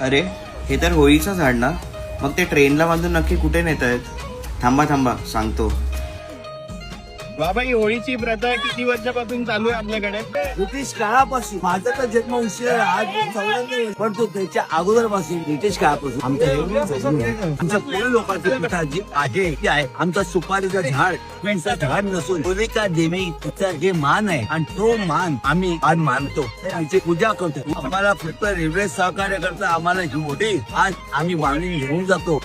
अरे हे तर होळीचं झाड ना, मग ते ट्रेनला बांधून नक्की कुठे नेत आहेत? थांबा थांबा सांगतो. बाबा, ही होळीची प्रथा किती वर्षापासून चालू आहे आपल्याकडे? ब्रिटिश काळापासून. माझा तर जन्म उशीर आहे, आज 94 पण तो त्याच्या अगोदरपासून ब्रिटिश काळापासून आमच्या पूर्ण लोकांची प्रथा जी आहे ती आहे. आमचा सुपारीचं झाड पेंटचं झाड नसून होलिका देवीचा जे मान आहे आणि तो मान आम्ही आज मानतो, त्यांची पूजा करतो. आम्हाला फक्त रेल्वे सहकार्य करता आम्हाला ही मोठी आज आम्ही वाणी घेऊन जातो.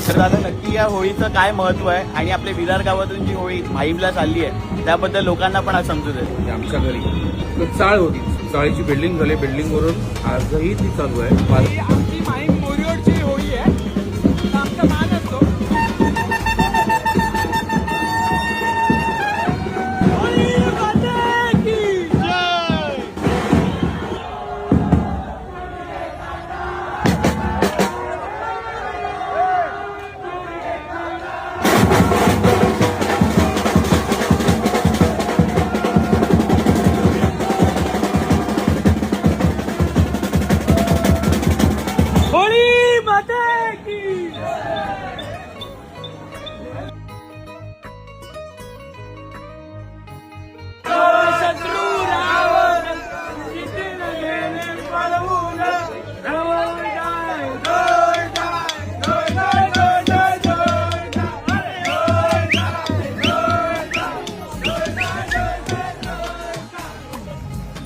तर दादा, नक्की या होळीचं काय महत्व आहे आणि आपल्या विरार गावातून जी होळी माहीमला चालली आहे त्याबद्दल लोकांना पण आज समजू दे. आमच्या घरी चाळ होती, चाळीची बिल्डिंग झाली, बिल्डिंग वरून आजही ती चालू आहे. आमची माहीम बोरीवडची होळी आहे, आमचा मान असतो.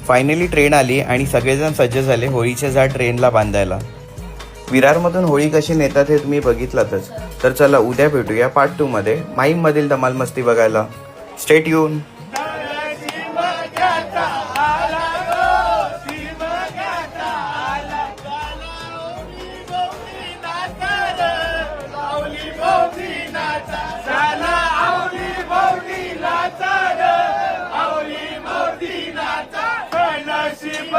फायनली ट्रेन आली आणि सगळेजण सज्ज झाले होळीचे झाड ट्रेनला बांधायला. विरारमधून होळी कशी नेतात हे तुम्ही बघितलातच. तर चला उद्या भेटूया पार्ट 2 मध्ये माहीममधील धमाल मस्ती बघायला. Stay tune. नशीब